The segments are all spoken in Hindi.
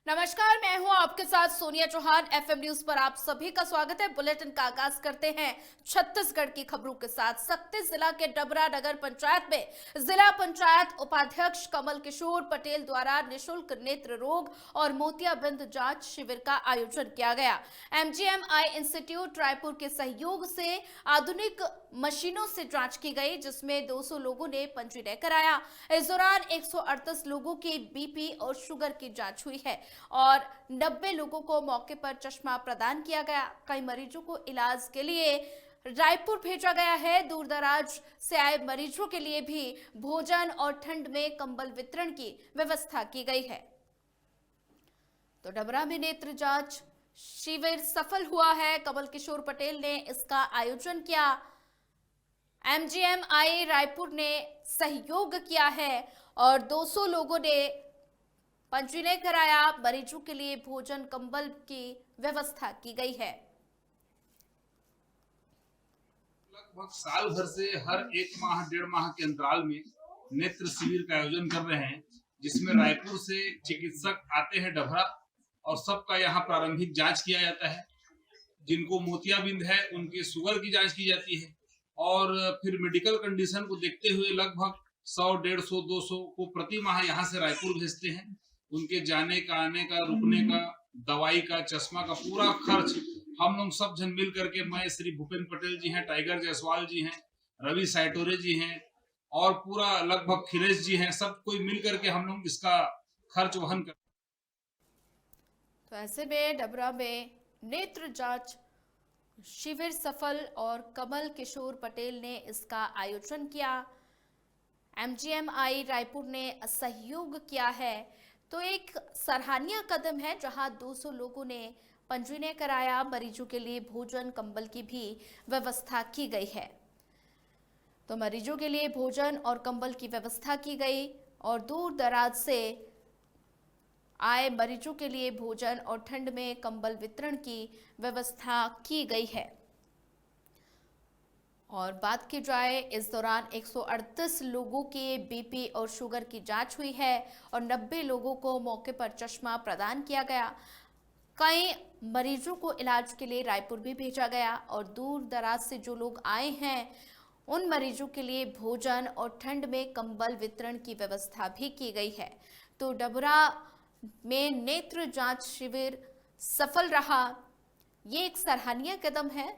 नमस्कार, मैं हूं आपके साथ सोनिया चौहान। एफएम न्यूज पर आप सभी का स्वागत है। बुलेटिन का आगाज करते हैं छत्तीसगढ़ की खबरों के साथ। सक्ती जिला के डबरा नगर पंचायत में जिला पंचायत उपाध्यक्ष कमल किशोर पटेल द्वारा निशुल्क नेत्र रोग और मोतियाबिंद जांच शिविर का आयोजन किया गया। एमजीएम आई इंस्टीट्यूट रायपुर के सहयोग से आधुनिक मशीनों से जांच की गई, जिसमें 200 लोगों ने पंजीयन कराया। इस दौरान 138 लोगों की बीपी और शुगर की जांच हुई है और 90 लोगों को मौके पर चश्मा प्रदान किया गया। कई मरीजों को इलाज के लिए रायपुर भेजा गया है। दूर दराज से आए मरीजों के लिए भी भोजन और ठंड में कंबल वितरण की व्यवस्था की गई है। तो डबरा में नेत्र जांच शिविर सफल हुआ है। कमल किशोर पटेल ने इसका आयोजन किया। एमजीएमआई रायपुर ने सहयोग किया है और 200 लोगों ने पंजीयन कराया। मरीजों के लिए भोजन कंबल की व्यवस्था की गई है। लगभग साल भर से हर एक माह डेढ़ माह के अंतराल में नेत्र शिविर का आयोजन कर रहे हैं, जिसमें रायपुर से चिकित्सक आते हैं डभरा और सबका यहाँ प्रारंभिक जांच किया जाता है। जिनको मोतियाबिंद है उनकी शुगर की जांच की जाती है और फिर मेडिकल कंडीशन को देखते हुए लगभग 100, 150, 200 को प्रति माह यहाँ से रायपुर भेजते हैं। उनके जाने का, आने का, रुकने का, दवाई का, चश्मा का पूरा खर्च हम लोग सब जन मिल करके, मैं श्री भूपेंद्र पटेल जी हैं, टाइगर जायसवाल जी हैं, रवि साइटोरे जी हैं और पूरा लगभग खिलेश जी हैं, सब कोई मिल करके हम लोग इसका खर्च वहन कर। तो ऐसे में डबरा में नेत्र जांच शिविर सफल और कमल किशोर पटेल ने इसका आयोजन किया। एमजीएमआई रायपुर ने सहयोग किया है। तो एक सराहनीय कदम है, जहां 200 लोगों ने पंजीयन कराया। मरीजों के लिए भोजन कंबल की भी व्यवस्था की गई है। तो मरीजों के लिए भोजन और कंबल की व्यवस्था की गई और दूर दराज से आए मरीजों के लिए भोजन और ठंड में कंबल वितरण की व्यवस्था की गई है। और बात की जाए, इस दौरान 138 लोगों के बीपी और शुगर की जांच हुई है और 90 लोगों को मौके पर चश्मा प्रदान किया गया। कई मरीजों को इलाज के लिए रायपुर भी भेजा गया और दूर दराज से जो लोग आए हैं उन मरीजों के लिए भोजन और ठंड में कंबल वितरण की व्यवस्था भी की गई है। तो डबरा में नेत्र जांच शिविर सफल रहा। ये एक सराहनीय कदम है।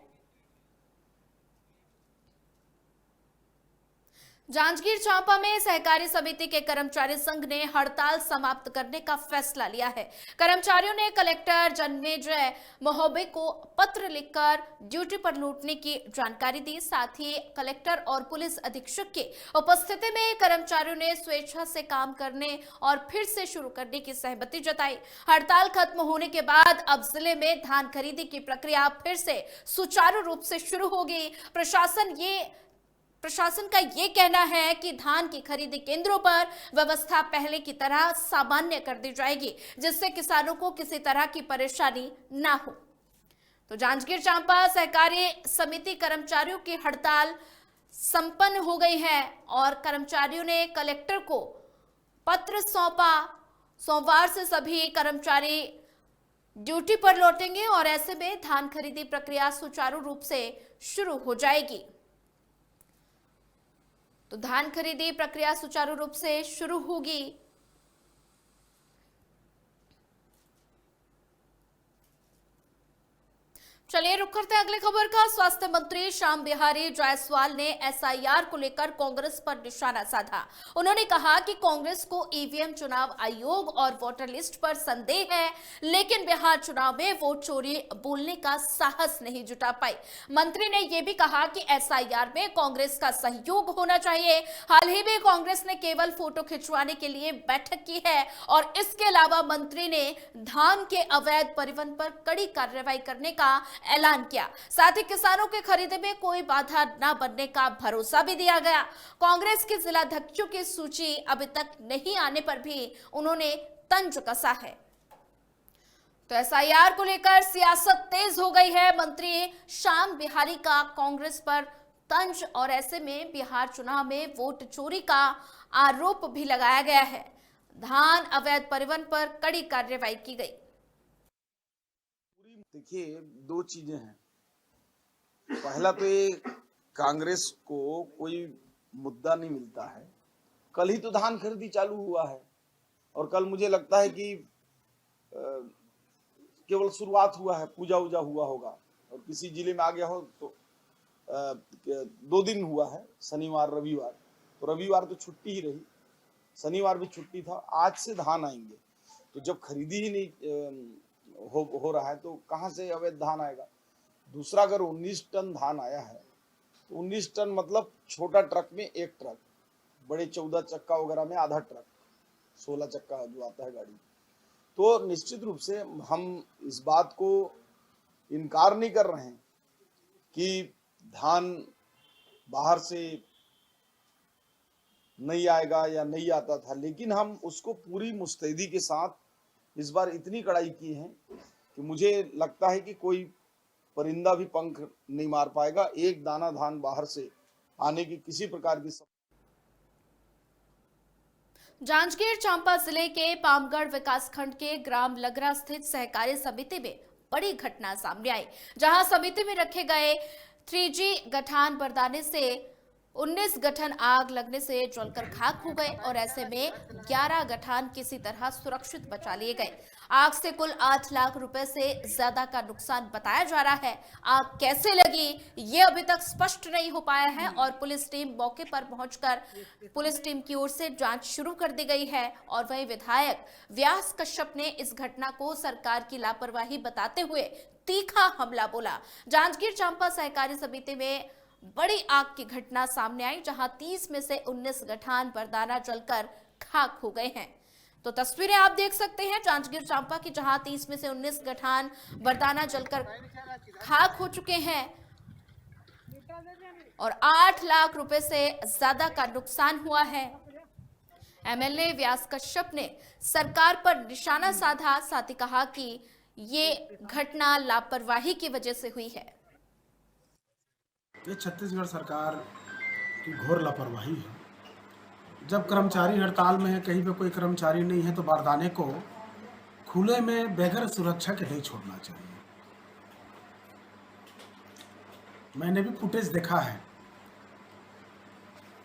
जांजगीर चांपा में सहकारी समिति के कर्मचारी संघ ने हड़ताल समाप्त करने का फैसला लिया है। कर्मचारियों ने कलेक्टर जन्मेजय महोबे को पत्र लिखकर ड्यूटी पर लौटने की जानकारी दी। साथ ही कलेक्टर और पुलिस अधीक्षक की उपस्थिति में कर्मचारियों ने स्वेच्छा से काम करने और फिर से शुरू करने की सहमति जताई। हड़ताल खत्म होने के बाद अब जिले में धान खरीदी की प्रक्रिया फिर से सुचारू रूप से शुरू होगी। प्रशासन का ये कहना है कि धान की खरीदी केंद्रों पर व्यवस्था पहले की तरह सामान्य कर दी जाएगी, जिससे किसानों को किसी तरह की परेशानी ना हो। तो जांजगीर चांपा सहकारी समिति कर्मचारियों की हड़ताल संपन्न हो गई है और कर्मचारियों ने कलेक्टर को पत्र सौंपा। सोमवार से सभी कर्मचारी ड्यूटी पर लौटेंगे और ऐसे में धान खरीदी प्रक्रिया सुचारू रूप से शुरू हो जाएगी। तो धान खरीदी प्रक्रिया सुचारू रूप से शुरू होगी। चलिए रुक करते हैं अगली खबर का। स्वास्थ्य मंत्री श्याम बिहारी जायसवाल ने एसआईआर को लेकर कांग्रेस पर निशाना साधा। उन्होंने कहा कि कांग्रेस को ईवीएम, चुनाव आयोग और वोटर लिस्ट पर संदेह है, लेकिन बिहार चुनाव में वोट चोरी बोलने का साहस नहीं जुटा पाई। मंत्री ने यह भी कहा कि एसआईआर में कांग्रेस का सहयोग होना चाहिए। हाल ही में कांग्रेस ने केवल फोटो खिंचवाने के लिए बैठक की है और इसके अलावा मंत्री ने धान के अवैध परिवहन पर कड़ी कार्रवाई करने का ऐलान किया। साथ ही किसानों के खरीदे में कोई बाधा न बनने का भरोसा भी दिया गया। कांग्रेस के जिलाध्यक्षों की सूची अभी तक नहीं आने पर भी उन्होंने तंज कसा है। तो एसआईआर को लेकर सियासत तेज हो गई है। मंत्री श्याम बिहारी का कांग्रेस पर तंज और ऐसे में बिहार चुनाव में वोट चोरी का आरोप भी लगाया गया है। धान अवैध परिवहन पर कड़ी कार्रवाई की गई। देखिए, दो चीजें हैं। पहला तो ये कांग्रेस को कोई मुद्दा नहीं मिलता है। कल ही तो धान खरीदी चालू हुआ है और कल मुझे लगता है कि केवल शुरुआत हुआ है, पूजा उजा हुआ होगा और किसी जिले में आ गया हो तो 2 दिन हुआ है, शनिवार रविवार। तो रविवार तो छुट्टी ही रही, शनिवार भी छुट्टी था। आज से धान आएंगे तो जब खरीदी ही नहीं हो रहा है तो कहाँ से अवैध धान आएगा। दूसरा, अगर 19 टन धान आया है तो 19 टन मतलब छोटा ट्रक में 1 ट्रक, बड़े 14 चक्का वगैरह में आधा ट्रक, 16 चक्का जो आता है गाड़ी। तो निश्चित रूप से हम इस बात को इनकार नहीं कर रहे हैं कि धान बाहर से नहीं आएगा या नहीं आता था, लेकिन हम उसको पूरी मुस्तैदी के साथ इस बार इतनी कड़ाई की है कि मुझे लगता है कि कोई परिंदा भी पंख नहीं मार पाएगा। एक दाना धान बाहर से आने की किसी प्रकार की जांजगीर चांपा जिले के पामगढ़ विकासखंड के ग्राम लगरा स्थित सहकारी समिति में बड़ी घटना सामने आई, जहां समिति में रखे गए 3G गठान बरदाने से 19 गठन आग लगने से जलकर खाक हो गए और ऐसे में 11 गठान किसी तरह सुरक्षित बचा लिए गए। आग से कुल 8 लाख रुपए से ज्यादा का नुकसान बताया जा रहा है। आग कैसे लगी ये अभी तक स्पष्ट नहीं हो पाया है और पुलिस टीम मौके पर पहुंचकर पुलिस टीम की ओर से जांच शुरू कर दी गई है। और वहीं विधायक व्यास कश्यप ने इस घटना को सरकार की लापरवाही बताते हुए तीखा हमला बोला। जांजगीर चांपा सहकारी समिति में बड़ी आग की घटना सामने आई, जहां 30 में से 19 गठान बरदाना जलकर खाक हो गए हैं। तो तस्वीरें आप देख सकते हैं जांजगीर चांपा की, जहां 30 में से 19 गठान बरदाना जलकर खाक हो चुके हैं और 8 लाख रुपए से ज्यादा का नुकसान हुआ है। एमएलए व्यास कश्यप ने सरकार पर निशाना साधा, साथ ही कहा कि ये घटना लापरवाही की वजह से हुई है। ये छत्तीसगढ़ सरकार की घोर लापरवाही है। जब कर्मचारी हड़ताल में है, कहीं पे कोई कर्मचारी नहीं है, तो बारदाने को खुले में बगैर सुरक्षा के नहीं छोड़ना चाहिए। मैंने भी फुटेज देखा है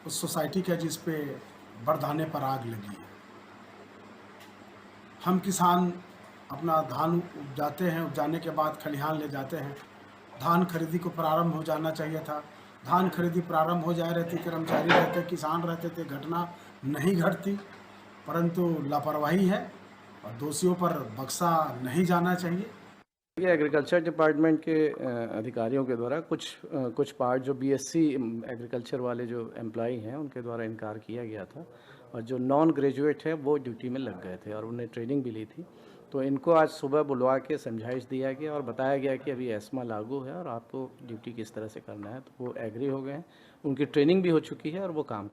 उस सोसाइटी का जिस पे बारदाने पर आग लगी है। हम किसान अपना धान उपजाते हैं, उपजाने के बाद खलिहान ले जाते हैं। धान खरीदी को प्रारंभ हो जाना चाहिए था। धान खरीदी प्रारंभ हो जाए रहती, कर्मचारी रहते, किसान रहते थे, घटना नहीं घटती, परंतु लापरवाही है और दोषियों पर बख्शा नहीं जाना चाहिए। ये एग्रीकल्चर डिपार्टमेंट के अधिकारियों के द्वारा कुछ पार्ट जो बीएससी एग्रीकल्चर वाले जो एम्प्लॉई हैं उनके द्वारा इनकार किया गया था और जो नॉन ग्रेजुएट है वो ड्यूटी में लग गए थे और उन्हें ट्रेनिंग भी ली थी। तो इनको आज सुबह बुलवा के समझाइश दिया गया और बताया गया कि अभी एस्मा लागू है और आपको ड्यूटी किस तरह से करना है। तो वो एग्री हो गए हैं, उनकी ट्रेनिंग भी हो चुकी है और वो काम।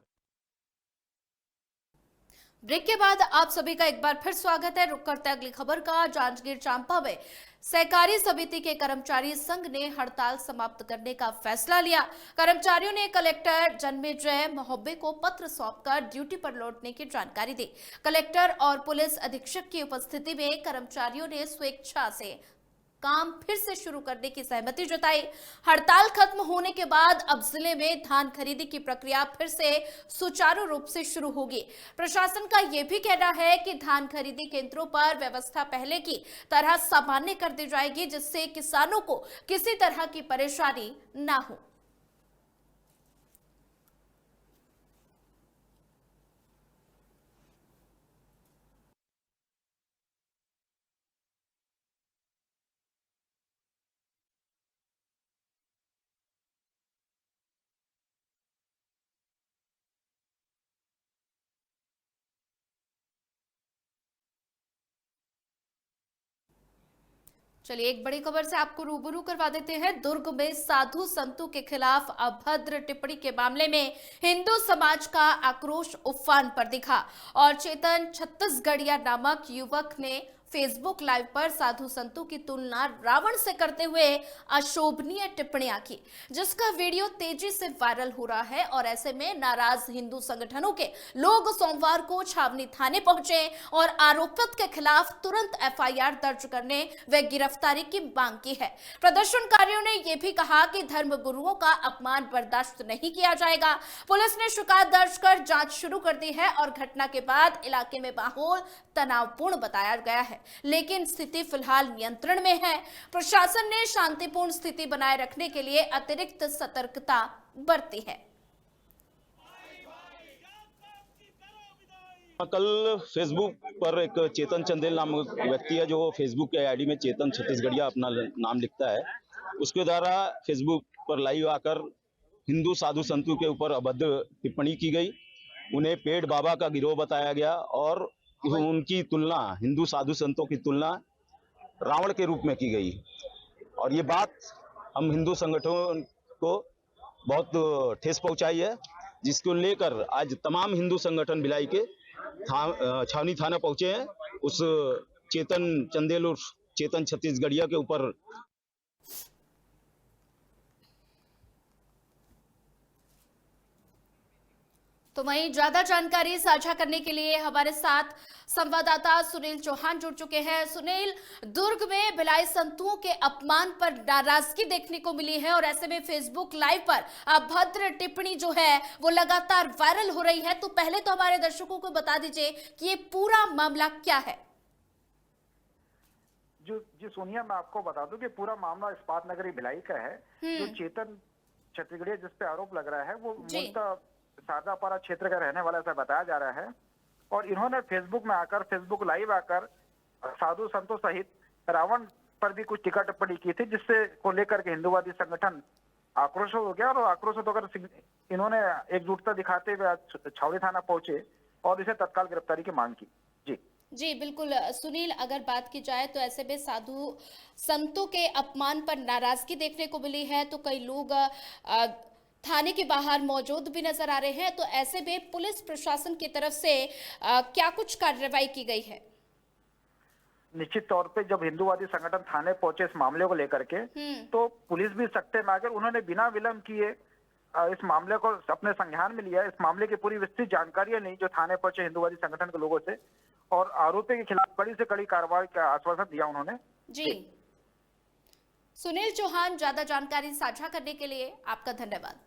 ब्रेक के बाद आप सभी का एक बार फिर स्वागत है। रुक करते अगली खबर का। जांजगीर चांपा में सहकारी समिति के कर्मचारी संघ ने हड़ताल समाप्त करने का फैसला लिया। कर्मचारियों ने कलेक्टर जन्मेजय मोहब्बे को पत्र सौंपकर ड्यूटी पर लौटने की जानकारी दी। कलेक्टर और पुलिस अधीक्षक की उपस्थिति में कर्मचारियों ने स्वेच्छा से काम फिर से शुरू करने की सहमति जताई। हड़ताल खत्म होने के बाद अब जिले में धान खरीदी की प्रक्रिया फिर से सुचारू रूप से शुरू होगी। प्रशासन का यह भी कहना है कि धान खरीदी केंद्रों पर व्यवस्था पहले की तरह सामान्य कर दी जाएगी, जिससे किसानों को किसी तरह की परेशानी ना हो। चलिए एक बड़ी खबर से आपको रूबरू करवा देते हैं। दुर्ग में साधु संतों के खिलाफ अभद्र टिप्पणी के मामले में हिंदू समाज का आक्रोश उफान पर दिखा और चेतन छत्तीसगढ़िया नामक युवक ने फेसबुक लाइव पर साधु संतों की तुलना रावण से करते हुए अशोभनीय टिप्पणियां की, जिसका वीडियो तेजी से वायरल हो रहा है। और ऐसे में नाराज हिंदू संगठनों के लोग सोमवार को छावनी थाने पहुंचे और आरोपित के खिलाफ तुरंत एफआईआर दर्ज करने व गिरफ्तारी की मांग की है। प्रदर्शनकारियों ने यह भी कहा कि धर्म गुरुओं का अपमान बर्दाश्त नहीं किया जाएगा। पुलिस ने शिकायत दर्ज कर जांच शुरू कर दी है और घटना के बाद इलाके में माहौल तनावपूर्ण बताया गया है, लेकिन स्थिति फिलहाल नियंत्रण में है। प्रशासन ने शांतिपूर्ण स्थिति बनाए रखने के लिए अतिरिक्त सतर्कता बरती है। कल फेसबुक पर एक चेतन चंदेल नामक व्यक्ति है जो फेसबुक के आईडी में चेतन छत्तीसगढ़िया अपना नाम लिखता है। उसके द्वारा फेसबुक पर लाइव आकर हिंदू साधु संतों के ऊपर अभद्र टिप्पणी की गई, उन्हें पेड़ बाबा का गिरोह बताया गया और उनकी तुलना, हिंदू साधु संतों की तुलना रावण के रूप में की गई। और ये बात हम हिंदू संगठनों को बहुत ठेस पहुंचाई है, जिसको लेकर आज तमाम हिंदू संगठन भिलाई के छावनी थाना पहुंचे हैं। उस चेतन चंदेल और चेतन छत्तीसगढ़िया के ऊपर तो वहीं ज्यादा जानकारी साझा करने के लिए हमारे साथ संवाददाता सुनील चौहान जुड़ चुके हैं। सुनील, दुर्ग में भिलाई संतों के अपमान पर नाराजगी देखने को मिली है और ऐसे में फेसबुक लाइव पर अभद्र टिप्पणी जो है वो लगातार वायरल हो रही है। तो पहले तो हमारे दर्शकों को बता दीजिए कि ये पूरा मामला क्या है। जी सोनिया, मैं आपको बता दूं कि पूरा मामला इस्पात नगरी भिलाई का है। जो चेतन छत्तीसगढ़िया जिस पे आरोप लग रहा है वो मूलतः शारदापारा क्षेत्र का रहने वाला ऐसा बताया जा रहा है। और इन्होंने फेसबुक में आकर, फेसबुक लाइव आकर साधु संतों सहित रावण पर भी कुछ टीका टिप्पणी की थी, जिससे को लेकर के हिंदूवादी संगठन आक्रोशित हो गया और आक्रोशित होकर इन्होंने एकजुटता दिखाते हुए छावनी थाना पहुंचे और इसे तत्काल गिरफ्तारी की मांग की। जी बिल्कुल सुनील, अगर बात की जाए तो ऐसे में साधु संतों के अपमान पर नाराजगी देखने को मिली है, तो कई लोग थाने के बाहर मौजूद भी नजर आ रहे हैं। तो ऐसे में पुलिस प्रशासन की तरफ से क्या कुछ कार्रवाई की गई है? निश्चित तौर पे जब हिंदूवादी संगठन थाने पहुंचे इस मामले को लेकर के, तो पुलिस भी सख्ते में आकर उन्होंने बिना विलंब किए इस मामले को अपने संज्ञान में लिया। इस मामले की पूरी विस्तृत जानकारियां ली जो थाने पहुंचे हिंदूवादी संगठन के लोगों से, और आरोपी के खिलाफ कड़ी से कड़ी कार्रवाई का आश्वासन दिया उन्होंने। जी सुनील चौहान, ज्यादा जानकारी साझा करने के लिए आपका धन्यवाद।